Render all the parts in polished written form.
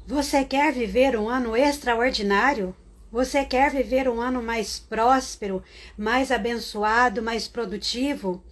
Você quer viver um ano extraordinário? Você quer viver um ano mais próspero, mais abençoado, mais produtivo?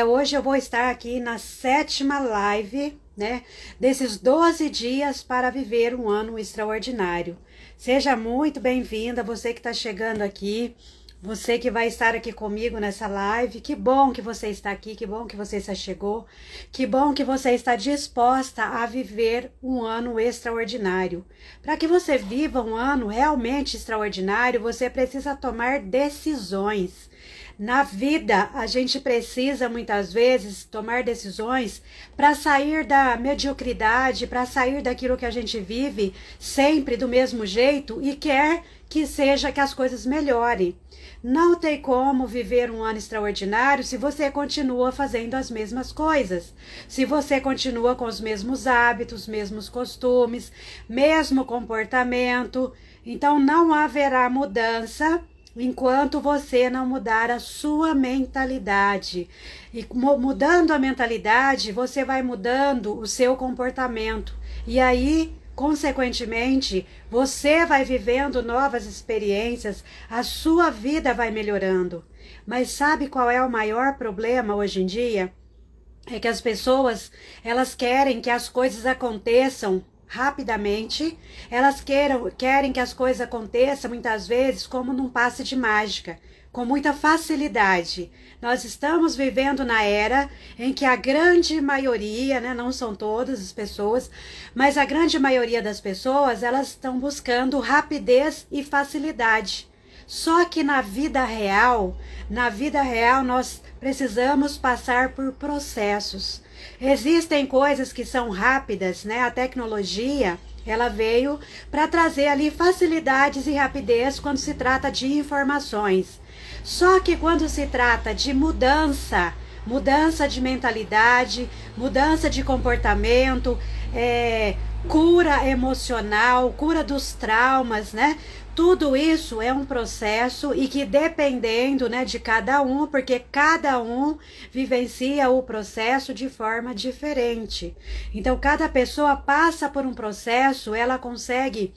Hoje eu vou estar aqui na sétima live, né, desses 12 dias para viver um ano extraordinário. Seja muito bem-vinda, você que está chegando aqui, você que vai estar aqui comigo nessa live. Que bom que você está aqui, que bom que você já chegou, que bom que você está disposta a viver um ano extraordinário. Para que você viva um ano realmente extraordinário, você precisa tomar decisões. Na vida, a gente precisa muitas vezes tomar decisões para sair da mediocridade, para sair daquilo que a gente vive sempre do mesmo jeito e quer que seja que as coisas melhorem. Não tem como viver um ano extraordinário se você continua fazendo as mesmas coisas, se você continua com os mesmos hábitos, os mesmos costumes, mesmo comportamento. Então não haverá mudança enquanto você não mudar a sua mentalidade. E mudando a mentalidade, você vai mudando o seu comportamento. E aí, consequentemente, você vai vivendo novas experiências, a sua vida vai melhorando. Mas sabe qual é o maior problema hoje em dia? É que as pessoas, elas querem que as coisas aconteçam rapidamente, elas querem que as coisas aconteçam muitas vezes como num passe de mágica, com muita facilidade. Nós estamos vivendo na era em que a grande maioria, né, não são todas as pessoas, mas a grande maioria das pessoas, elas estão buscando rapidez e facilidade. Só que na vida real nós precisamos passar por processos. Existem coisas que são rápidas, né? A tecnologia, ela veio para trazer ali facilidades e rapidez quando se trata de informações. Só que quando se trata de mudança de mentalidade, mudança de comportamento, cura emocional, cura dos traumas, né? Tudo isso é um processo e que dependendo, né, de cada um, porque cada um vivencia o processo de forma diferente. Então, cada pessoa passa por um processo, ela consegue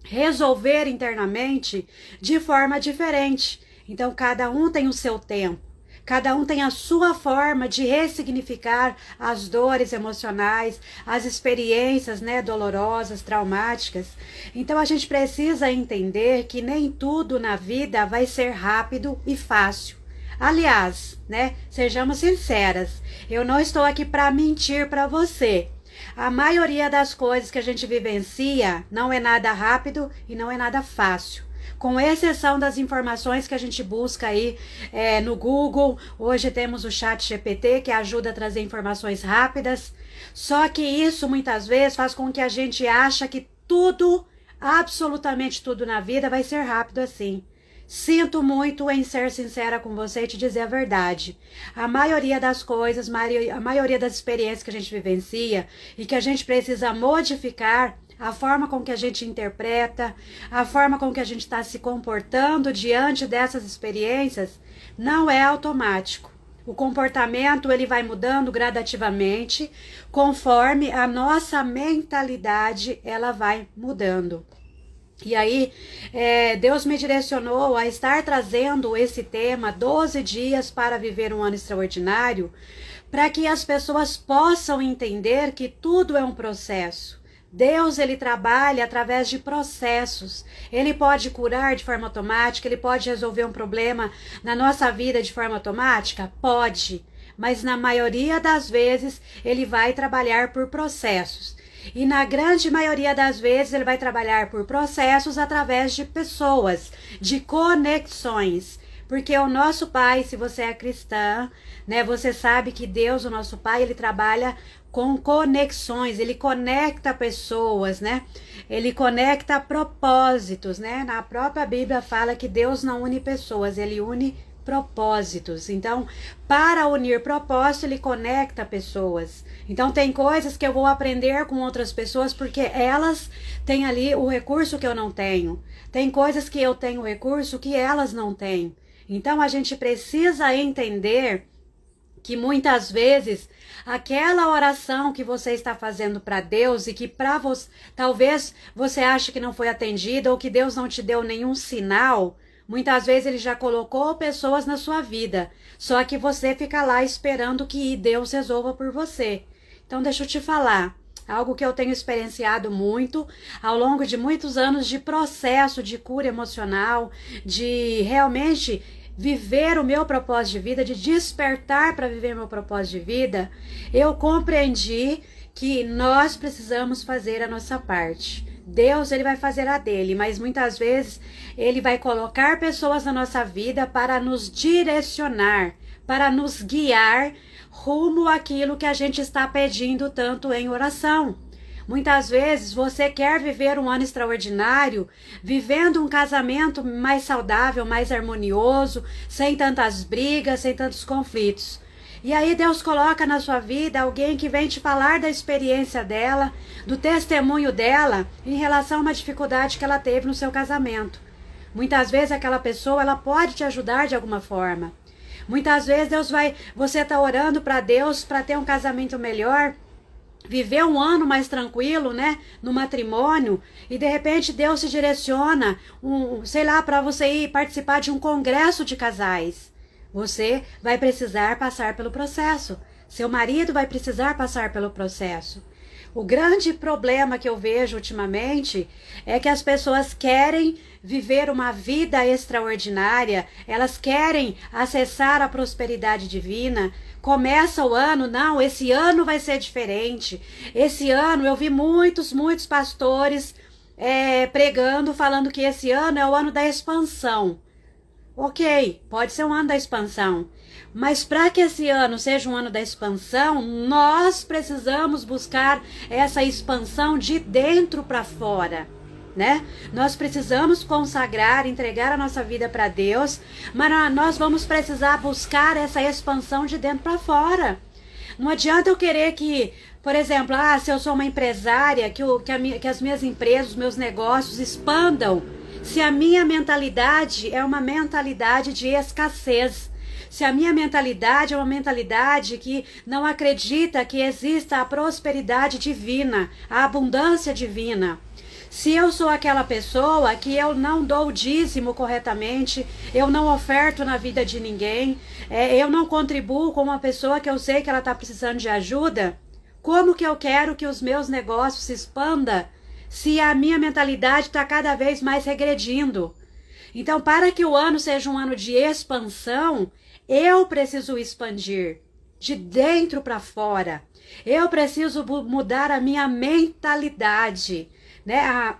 resolver internamente de forma diferente. Então, cada um tem o seu tempo. Cada um tem a sua forma de ressignificar as dores emocionais, as experiências, né, dolorosas, traumáticas. Então a gente precisa entender que nem tudo na vida vai ser rápido e fácil. Aliás, né, sejamos sinceras, eu não estou aqui para mentir para você. A maioria das coisas que a gente vivencia não é nada rápido e não é nada fácil. Com exceção das informações que a gente busca aí no Google. Hoje temos o chat GPT que ajuda a trazer informações rápidas. Só que isso muitas vezes faz com que a gente ache que tudo, absolutamente tudo na vida vai ser rápido assim. Sinto muito em ser sincera com você e te dizer a verdade. A maioria das coisas, a maioria das experiências que a gente vivencia e que a gente precisa modificar, a forma com que a gente interpreta, a forma com que a gente está se comportando diante dessas experiências, não é automático. O comportamento ele vai mudando gradativamente conforme a nossa mentalidade ela vai mudando. E aí, Deus me direcionou a estar trazendo esse tema, 12 dias para viver um ano extraordinário, para que as pessoas possam entender que tudo é um processo. Deus, ele trabalha através de processos. Ele pode curar de forma automática, ele pode resolver um problema na nossa vida de forma automática? Pode. Mas na maioria das vezes, ele vai trabalhar por processos. E na grande maioria das vezes, ele vai trabalhar por processos através de pessoas, de conexões. Porque o nosso Pai, se você é cristã, né, você sabe que Deus, o nosso Pai, ele trabalha com conexões, ele conecta pessoas, né? Ele conecta propósitos, né? Na própria Bíblia fala que Deus não une pessoas, ele une propósitos. Então, para unir propósito, ele conecta pessoas. Então, tem coisas que eu vou aprender com outras pessoas porque elas têm ali o recurso que eu não tenho. Tem coisas que eu tenho recurso que elas não têm. Então, a gente precisa entender que muitas vezes aquela oração que você está fazendo para Deus e que para você, talvez você ache que não foi atendida ou que Deus não te deu nenhum sinal, muitas vezes ele já colocou pessoas na sua vida, só que você fica lá esperando que Deus resolva por você. Então deixa eu te falar, algo que eu tenho experienciado muito ao longo de muitos anos de processo de cura emocional, de realmente viver o meu propósito de vida, de despertar para viver meu propósito de vida, eu compreendi que nós precisamos fazer a nossa parte. Deus, ele vai fazer a dele, mas muitas vezes ele vai colocar pessoas na nossa vida para nos direcionar, para nos guiar rumo àquilo que a gente está pedindo tanto em oração. Muitas vezes você quer viver um ano extraordinário, vivendo um casamento mais saudável, mais harmonioso, sem tantas brigas, sem tantos conflitos. E aí Deus coloca na sua vida alguém que vem te falar da experiência dela, do testemunho dela em relação a uma dificuldade que ela teve no seu casamento. Muitas vezes aquela pessoa, ela pode te ajudar de alguma forma. Muitas vezes você está orando para Deus para ter um casamento melhor, viver um ano mais tranquilo, né, no matrimônio, e de repente Deus se direciona, sei lá, para você ir participar de um congresso de casais. Você vai precisar passar pelo processo. Seu marido vai precisar passar pelo processo. O grande problema que eu vejo ultimamente é que as pessoas querem viver uma vida extraordinária, elas querem acessar a prosperidade divina. Começa o ano, não, esse ano vai ser diferente. Esse ano eu vi muitos pastores pregando, falando que esse ano é o ano da expansão. Ok, pode ser um ano da expansão, mas para que esse ano seja um ano da expansão, nós precisamos buscar essa expansão de dentro para fora, né? Nós precisamos consagrar, entregar a nossa vida para Deus, mas nós vamos precisar buscar essa expansão de dentro para fora. Não adianta eu querer que, por exemplo, se eu sou uma empresária, que as minhas empresas, os meus negócios expandam, se a minha mentalidade é uma mentalidade de escassez, se a minha mentalidade é uma mentalidade que não acredita que exista a prosperidade divina, a abundância divina. Se eu sou aquela pessoa que eu não dou o dízimo corretamente, eu não oferto na vida de ninguém, eu não contribuo com uma pessoa que eu sei que ela está precisando de ajuda, como que eu quero que os meus negócios se expandam se a minha mentalidade está cada vez mais regredindo? Então, para que o ano seja um ano de expansão, eu preciso expandir de dentro para fora. Eu preciso mudar a minha mentalidade, né?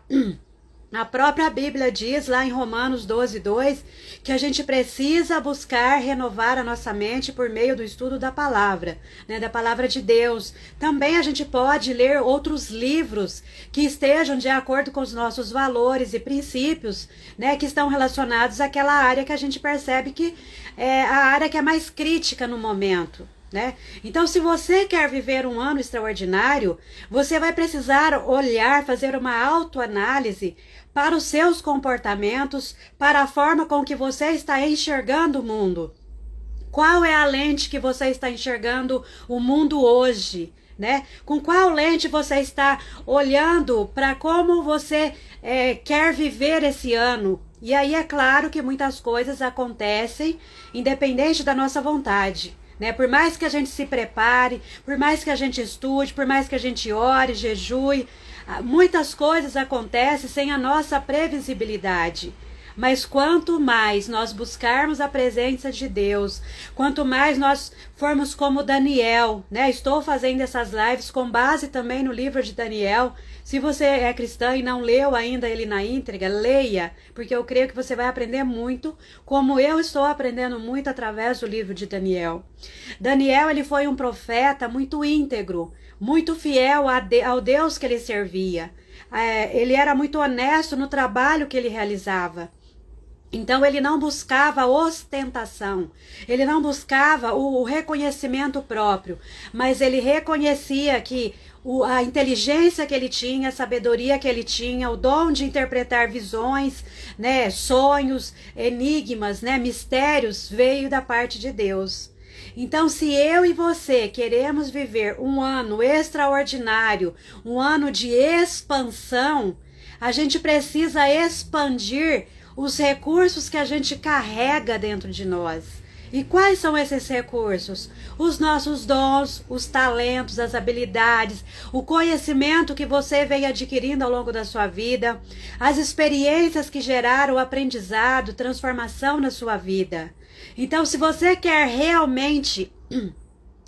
A própria Bíblia diz lá em Romanos 12:2 que a gente precisa buscar renovar a nossa mente por meio do estudo da palavra, né, da palavra de Deus. Também a gente pode ler outros livros que estejam de acordo com os nossos valores e princípios, né, que estão relacionados àquela área que a gente percebe que é a área que é mais crítica no momento, né? Então, se você quer viver um ano extraordinário, você vai precisar olhar, fazer uma autoanálise para os seus comportamentos, para a forma com que você está enxergando o mundo. Qual é a lente que você está enxergando o mundo hoje, né? Com qual lente você está olhando para como você quer viver esse ano? E aí é claro que muitas coisas acontecem independente da nossa vontade, né? Por mais que a gente se prepare, por mais que a gente estude, por mais que a gente ore, jejue, muitas coisas acontecem sem a nossa previsibilidade. Mas quanto mais nós buscarmos a presença de Deus, quanto mais nós formos como Daniel, né? Estou fazendo essas lives com base também no livro de Daniel. Se você é cristã e não leu ainda ele na íntegra, leia, porque eu creio que você vai aprender muito, como eu estou aprendendo muito através do livro de Daniel. Daniel, ele foi um profeta muito íntegro, muito fiel ao Deus que ele servia. Ele era muito honesto no trabalho que ele realizava. Então ele não buscava ostentação, ele não buscava o reconhecimento próprio, mas ele reconhecia que a inteligência que ele tinha, a sabedoria que ele tinha, o dom de interpretar visões, né, sonhos, enigmas, né, mistérios, veio da parte de Deus. Então, se eu e você queremos viver um ano extraordinário, um ano de expansão, a gente precisa expandir os recursos que a gente carrega dentro de nós. E quais são esses recursos? Os nossos dons, os talentos, as habilidades, o conhecimento que você vem adquirindo ao longo da sua vida, as experiências que geraram aprendizado, transformação na sua vida. Então, se você quer realmente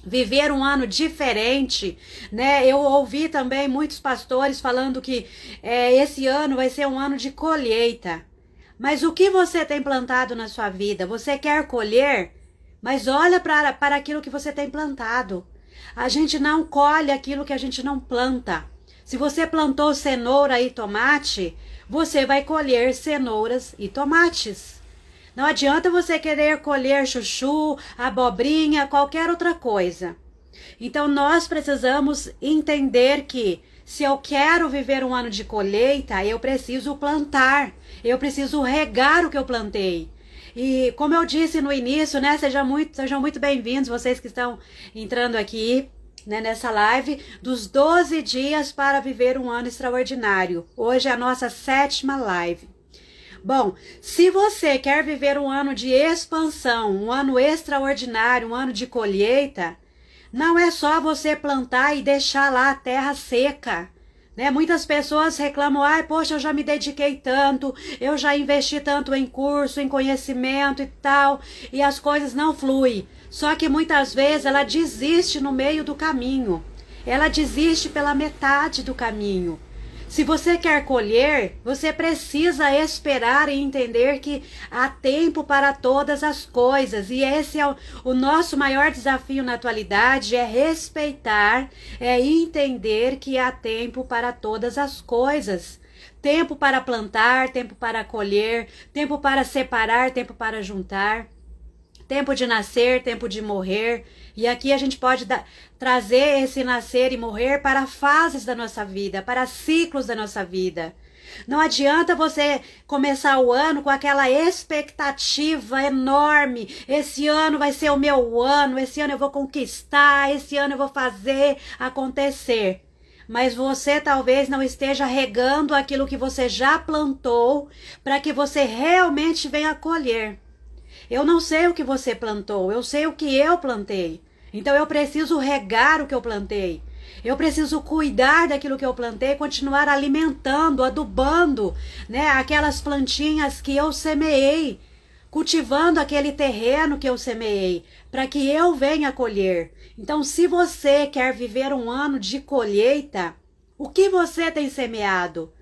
viver um ano diferente, né? Eu ouvi também muitos pastores falando que esse ano vai ser um ano de colheita. Mas o que você tem plantado na sua vida? Você quer colher? Mas olha para aquilo que você tem plantado. A gente não colhe aquilo que a gente não planta. Se você plantou cenoura e tomate, você vai colher cenouras e tomates. Não adianta você querer colher chuchu, abobrinha, qualquer outra coisa. Então nós precisamos entender que se eu quero viver um ano de colheita, eu preciso plantar, eu preciso regar o que eu plantei. E como eu disse no início, né, sejam muito bem-vindos vocês que estão entrando aqui, né, nessa live dos 12 dias para viver um ano extraordinário. Hoje é a nossa 7ª live. Bom, se você quer viver um ano de expansão, um ano extraordinário, um ano de colheita, não é só você plantar e deixar lá a terra seca, né? Muitas pessoas reclamam, ai, poxa, eu já me dediquei tanto, eu já investi tanto em curso, em conhecimento e tal, e as coisas não fluem. Só que muitas vezes ela desiste no meio do caminho, ela desiste pela metade do caminho. Se você quer colher, você precisa esperar e entender que há tempo para todas as coisas. E esse é o nosso maior desafio na atualidade, é respeitar, é entender que há tempo para todas as coisas. Tempo para plantar, tempo para colher, tempo para separar, tempo para juntar. Tempo de nascer, tempo de morrer. E aqui a gente pode trazer esse nascer e morrer para fases da nossa vida, para ciclos da nossa vida. Não adianta você começar o ano com aquela expectativa enorme. Esse ano vai ser o meu ano, esse ano eu vou conquistar, esse ano eu vou fazer acontecer. Mas você talvez não esteja regando aquilo que você já plantou para que você realmente venha colher. Eu não sei o que você plantou, eu sei o que eu plantei. Então eu preciso regar o que eu plantei. Eu preciso cuidar daquilo que eu plantei, continuar alimentando, adubando, né, aquelas plantinhas que eu semeei, cultivando aquele terreno que eu semeei, para que eu venha colher. Então, se você quer viver um ano de colheita, o que você tem semeado?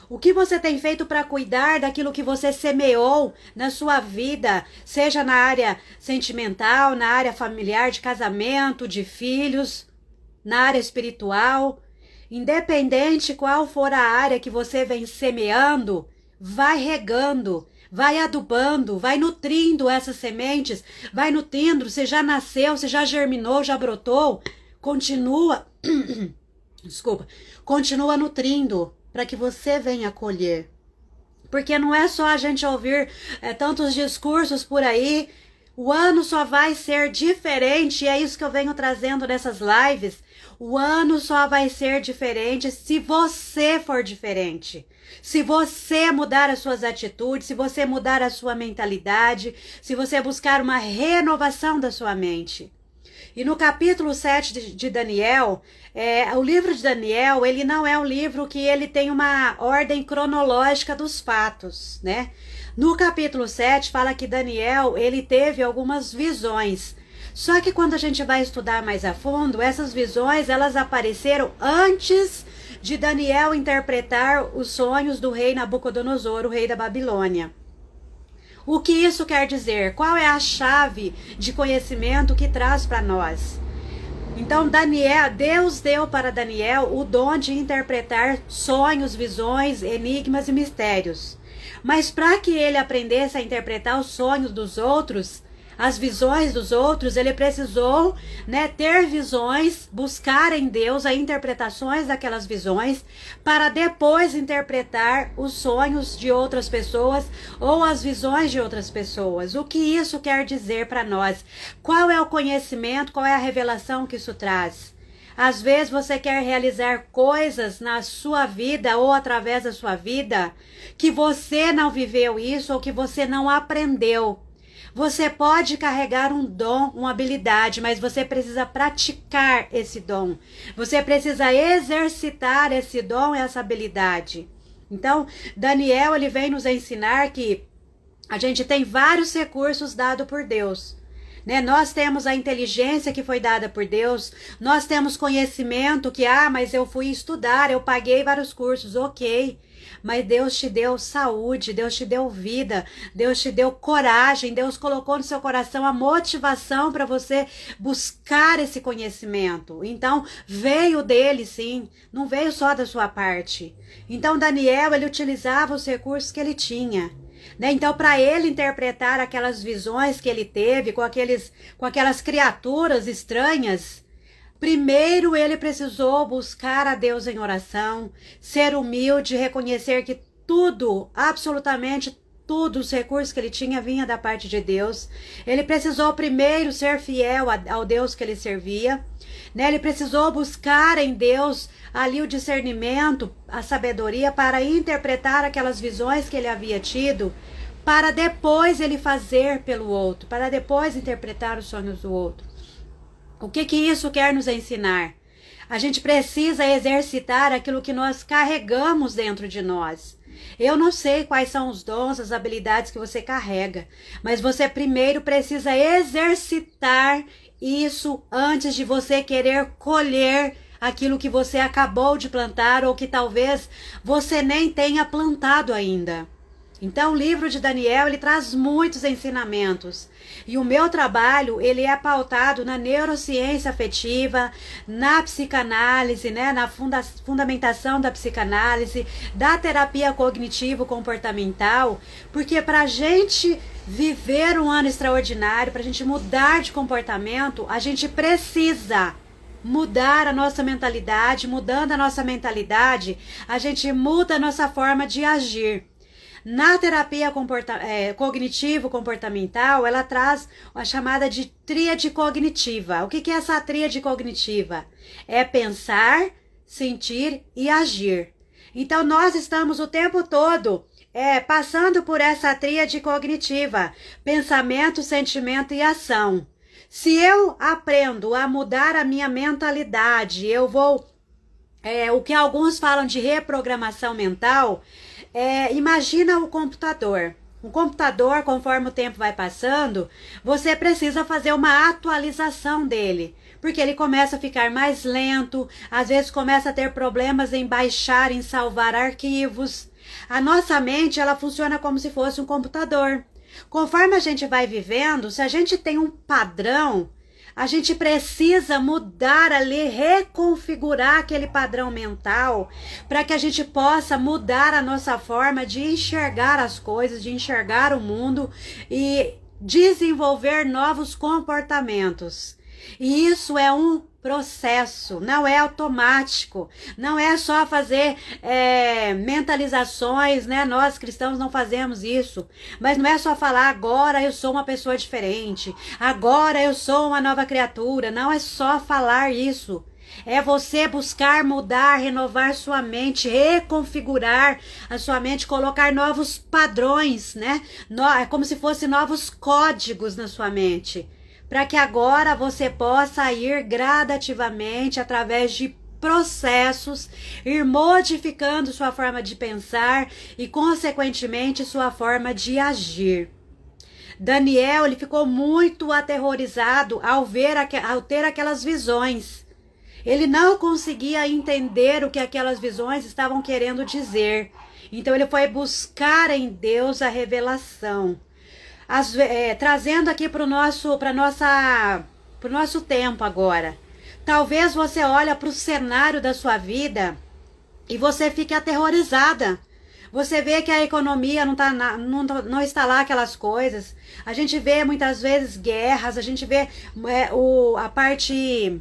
O que você tem feito para cuidar daquilo que você semeou na sua vida, seja na área sentimental, na área familiar, de casamento, de filhos, na área espiritual? Independente qual for a área que você vem semeando, vai regando, vai adubando, vai nutrindo essas sementes, vai nutrindo, se já nasceu, se já germinou, já brotou, continua, continua nutrindo, para que você venha colher. Porque não é só a gente ouvir tantos discursos por aí, o ano só vai ser diferente, e é isso que eu venho trazendo nessas lives. O ano só vai ser diferente se você for diferente. Se você mudar as suas atitudes, se você mudar a sua mentalidade, se você buscar uma renovação da sua mente. E no capítulo 7 de Daniel, o livro de Daniel, ele não é um livro que ele tem uma ordem cronológica dos fatos, né? No capítulo 7 fala que Daniel, ele teve algumas visões. Só que quando a gente vai estudar mais a fundo, essas visões, elas apareceram antes de Daniel interpretar os sonhos do rei Nabucodonosor, o rei da Babilônia. O que isso quer dizer? Qual é a chave de conhecimento que traz para nós? Então, Deus deu para Daniel o dom de interpretar sonhos, visões, enigmas e mistérios. Mas para que ele aprendesse a interpretar os sonhos dos outros, as visões dos outros, ele precisou, né, ter visões, buscar em Deus as interpretações daquelas visões, para depois interpretar os sonhos de outras pessoas ou as visões de outras pessoas. O que isso quer dizer para nós? Qual é o conhecimento, qual é a revelação que isso traz? Às vezes você quer realizar coisas na sua vida ou através da sua vida que você não viveu isso ou que você não aprendeu. Você pode carregar um dom, uma habilidade, mas você precisa praticar esse dom. Você precisa exercitar esse dom, essa habilidade. Então, Daniel, ele vem nos ensinar que a gente tem vários recursos dados por Deus. Né? Nós temos a inteligência que foi dada por Deus, nós temos conhecimento que, mas eu fui estudar, eu paguei vários cursos, ok, mas Deus te deu saúde, Deus te deu vida, Deus te deu coragem, Deus colocou no seu coração a motivação para você buscar esse conhecimento. Então, veio dele sim, não veio só da sua parte. Então, Daniel, ele utilizava os recursos que ele tinha. Né? Então, para ele interpretar aquelas visões que ele teve com aquelas criaturas estranhas, primeiro ele precisou buscar a Deus em oração, ser humilde, reconhecer que tudo, absolutamente tudo, os recursos que ele tinha vinha da parte de Deus. Ele precisou primeiro ser fiel ao Deus que ele servia. Né? Ele precisou buscar em Deus ali o discernimento, a sabedoria para interpretar aquelas visões que ele havia tido, para depois ele fazer pelo outro, para depois interpretar os sonhos do outro. O que isso quer nos ensinar? A gente precisa exercitar aquilo que nós carregamos dentro de nós. Eu não sei quais são os dons, as habilidades que você carrega, mas você primeiro precisa exercitar isso antes de você querer colher aquilo que você acabou de plantar ou que talvez você nem tenha plantado ainda. Então, o livro de Daniel, ele traz muitos ensinamentos. E o meu trabalho, ele é pautado na neurociência afetiva, na psicanálise, né, na fundamentação da psicanálise, da terapia cognitivo-comportamental, porque para a gente viver um ano extraordinário, para a gente mudar de comportamento, a gente precisa mudar a nossa mentalidade. Mudando a nossa mentalidade, a gente muda a nossa forma de agir. Na terapia cognitivo-comportamental, ela traz a chamada de tríade cognitiva. O que é essa tríade cognitiva? É pensar, sentir e agir. Então, nós estamos o tempo todo passando por essa tríade cognitiva: pensamento, sentimento e ação. Se eu aprendo a mudar a minha mentalidade, eu vou... o que alguns falam de reprogramação mental... imagina o computador. Um computador, conforme o tempo vai passando, você precisa fazer uma atualização dele, porque ele começa a ficar mais lento, às vezes começa a ter problemas em baixar, em salvar arquivos. A nossa mente, ela funciona como se fosse um computador. Conforme a gente vai vivendo, se a gente tem um padrão, a gente precisa mudar ali, reconfigurar aquele padrão mental para que a gente possa mudar a nossa forma de enxergar as coisas, de enxergar o mundo e desenvolver novos comportamentos. E isso é um processo, não é automático, não é só fazer mentalizações, né? Nós cristãos não fazemos isso, mas não é só falar agora eu sou uma pessoa diferente, agora eu sou uma nova criatura, não é só falar isso. É você buscar mudar, renovar sua mente, reconfigurar a sua mente, colocar novos padrões, né? É como se fossem novos códigos na sua mente, para que agora você possa ir gradativamente, através de processos, ir modificando sua forma de pensar e, consequentemente, sua forma de agir. Daniel, ele ficou muito aterrorizado ao ter aquelas visões. Ele não conseguia entender o que aquelas visões estavam querendo dizer. Então, ele foi buscar em Deus a revelação. Trazendo aqui para o nosso tempo agora. Talvez você olhe para o cenário da sua vida e você fique aterrorizada. Você vê que a economia não está lá aquelas coisas. A gente vê muitas vezes guerras, a gente vê a parte,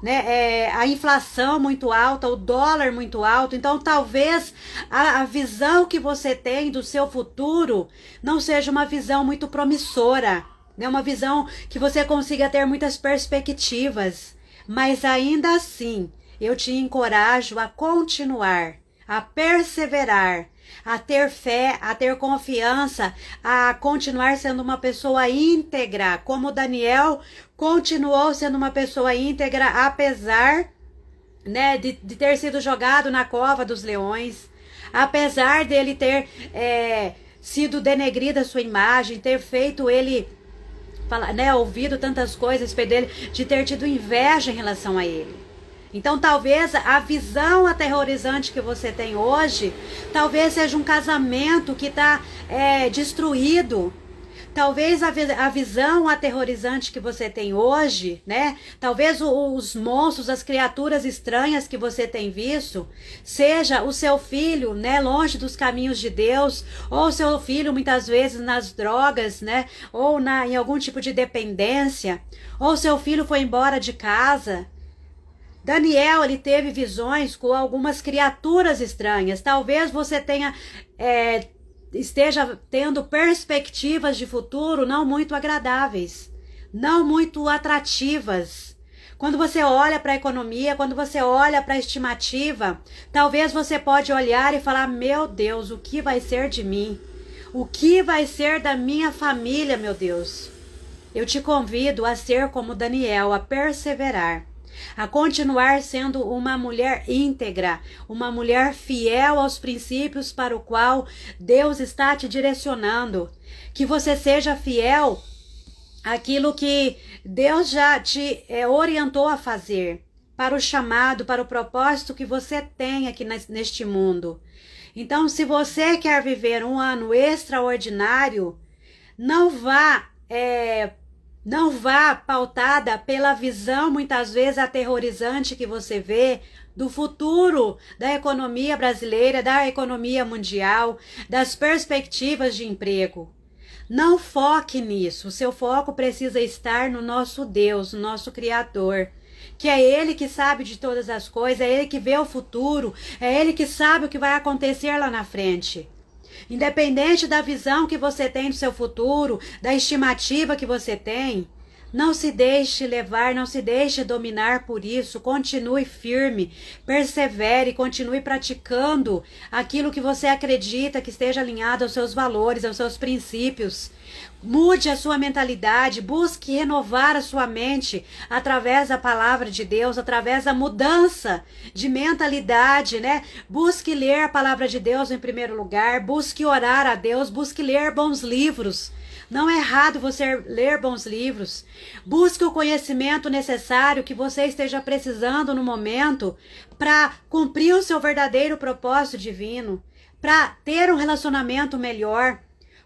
né, a inflação muito alta, o dólar muito alto. Então talvez a visão que você tem do seu futuro não seja uma visão muito promissora, né? Uma visão que você consiga ter muitas perspectivas. Mas ainda assim, eu te encorajo a continuar, a perseverar, a ter fé, a ter confiança, a continuar sendo uma pessoa íntegra, como Daniel continuou sendo uma pessoa íntegra, apesar, né, de ter sido jogado na cova dos leões, apesar dele ter sido denegrida a sua imagem, ter feito ele, né, ouvido tantas coisas dele, de ter tido inveja em relação a ele. Então talvez a visão aterrorizante que você tem hoje, talvez seja um casamento que está destruído. Talvez a visão aterrorizante que você tem hoje, né? Talvez os monstros, as criaturas estranhas que você tem visto, seja o seu filho, né? Longe dos caminhos de Deus, ou o seu filho muitas vezes nas drogas, né? Ou em algum tipo de dependência, ou seu filho foi embora de casa. Daniel, ele teve visões com algumas criaturas estranhas. Talvez você esteja tendo perspectivas de futuro não muito agradáveis, não muito atrativas. Quando você olha para a economia, quando você olha para a estimativa, talvez você pode olhar e falar: meu Deus, o que vai ser de mim? O que vai ser da minha família, meu Deus? Eu te convido a ser como Daniel, a perseverar, a continuar sendo uma mulher íntegra, uma mulher fiel aos princípios para o qual Deus está te direcionando. Que você seja fiel àquilo que Deus já te orientou a fazer, para o chamado, para o propósito que você tem aqui neste mundo. Então, se você quer viver um ano extraordinário, não vá pautada pela visão muitas vezes aterrorizante que você vê do futuro da economia brasileira, da economia mundial, das perspectivas de emprego. Não foque nisso. O seu foco precisa estar no nosso Deus, no nosso Criador, que é Ele que sabe de todas as coisas, é Ele que vê o futuro, é Ele que sabe o que vai acontecer lá na frente. Independente da visão que você tem do seu futuro, da estimativa que você tem, não se deixe levar, não se deixe dominar por isso. Continue firme, persevere, continue praticando aquilo que você acredita que esteja alinhado aos seus valores, aos seus princípios. Mude a sua mentalidade, busque renovar a sua mente através da palavra de Deus, através da mudança de mentalidade, né? Busque ler a palavra de Deus em primeiro lugar, busque orar a Deus, busque ler bons livros. Não é errado você ler bons livros. Busque o conhecimento necessário que você esteja precisando no momento para cumprir o seu verdadeiro propósito divino, para ter um relacionamento melhor.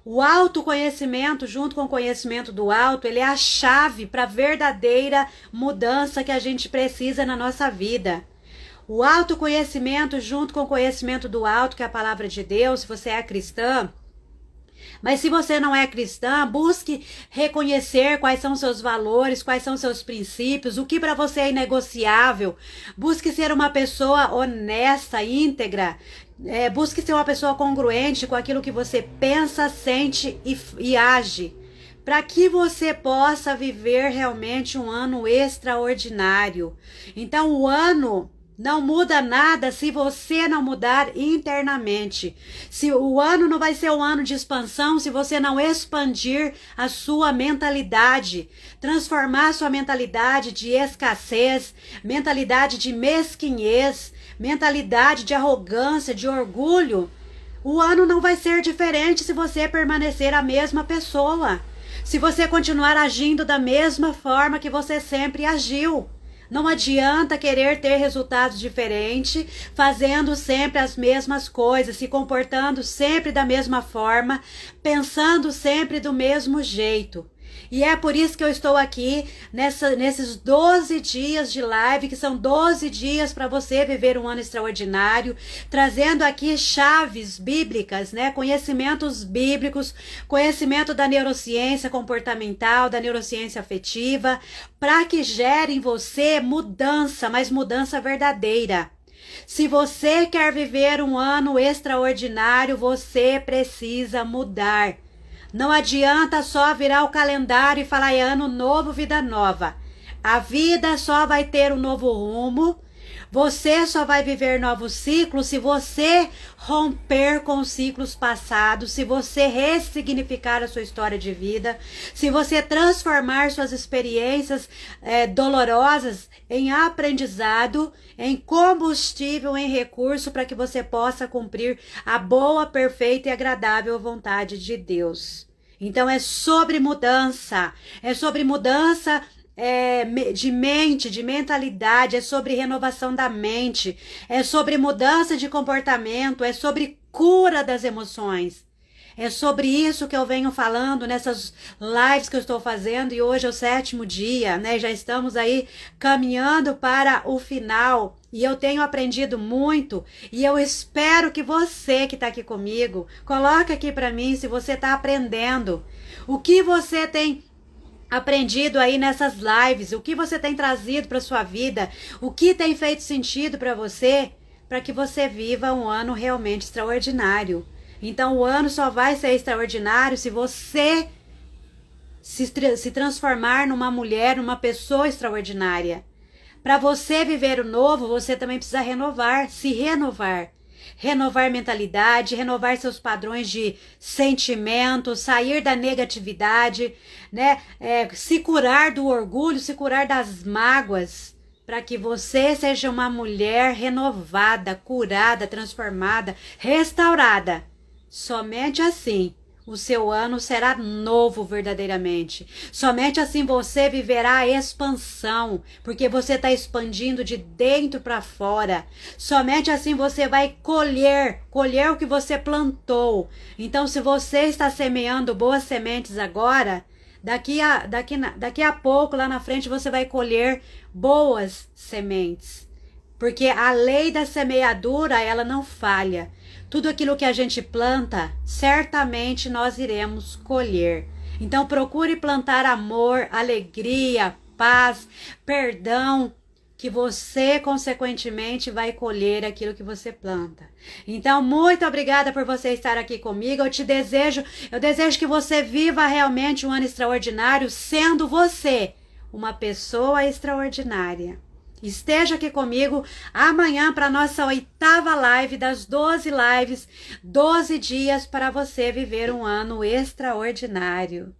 O autoconhecimento, junto com o conhecimento do alto, ele é a chave para a verdadeira mudança que a gente precisa na nossa vida. O autoconhecimento, junto com o conhecimento do alto, que é a palavra de Deus, se você é cristã. Mas se você não é cristã, busque reconhecer quais são seus valores, quais são seus princípios, o que para você é inegociável. Busque ser uma pessoa honesta, íntegra. Busque ser uma pessoa congruente com aquilo que você pensa, sente e age, para que você possa viver realmente um ano extraordinário. Então o ano não muda nada se você não mudar internamente. Se o ano não vai ser um ano de expansão se você não expandir a sua mentalidade, transformar sua mentalidade de escassez, mentalidade de mesquinhez, mentalidade de arrogância, de orgulho. O ano não vai ser diferente se você permanecer a mesma pessoa, se você continuar agindo da mesma forma que você sempre agiu. Não adianta querer ter resultados diferentes, fazendo sempre as mesmas coisas, se comportando sempre da mesma forma, pensando sempre do mesmo jeito. E é por isso que eu estou aqui nesses 12 dias de live, que são 12 dias para você viver um ano extraordinário, trazendo aqui chaves bíblicas, né? Conhecimentos bíblicos, conhecimento da neurociência comportamental, da neurociência afetiva, para que gere em você mudança, mas mudança verdadeira. Se você quer viver um ano extraordinário, você precisa mudar. Não adianta só virar o calendário e falar é ano novo, vida nova. A vida só vai ter um novo rumo. Você só vai viver novos ciclos se você romper com os ciclos passados, se você ressignificar a sua história de vida, se você transformar suas experiências dolorosas em aprendizado, em combustível, em recurso para que você possa cumprir a boa, perfeita e agradável vontade de Deus. Então é sobre mudança de mente, de mentalidade, é sobre renovação da mente, é sobre mudança de comportamento, é sobre cura das emoções. É sobre isso que eu venho falando nessas lives que eu estou fazendo, e hoje é o 7º dia, né? Já estamos aí caminhando para o final, e eu tenho aprendido muito, e eu espero que você que está aqui comigo, coloque aqui para mim se você está aprendendo. O que você tem aprendido aí nessas lives, o que você tem trazido para sua vida, o que tem feito sentido para você, para que você viva um ano realmente extraordinário. Então o ano só vai ser extraordinário se você se transformar numa mulher, numa pessoa extraordinária. Para você viver o novo, você também precisa renovar, se renovar. Renovar mentalidade, renovar seus padrões de sentimento, sair da negatividade, né? Se curar do orgulho, se curar das mágoas, para que você seja uma mulher renovada, curada, transformada, restaurada. Somente assim o seu ano será novo verdadeiramente. Somente assim você viverá a expansão, porque você está expandindo de dentro para fora. Somente assim você vai colher o que você plantou. Então, se você está semeando boas sementes agora, daqui a pouco, lá na frente, você vai colher boas sementes. Porque a lei da semeadura, ela não falha. Tudo aquilo que a gente planta, certamente nós iremos colher. Então procure plantar amor, alegria, paz, perdão, que você consequentemente vai colher aquilo que você planta. Então muito obrigada por você estar aqui comigo. Eu desejo que você viva realmente um ano extraordinário, sendo você uma pessoa extraordinária. Esteja aqui comigo amanhã para a nossa 8ª live das 12 lives, 12 dias para você viver um ano extraordinário.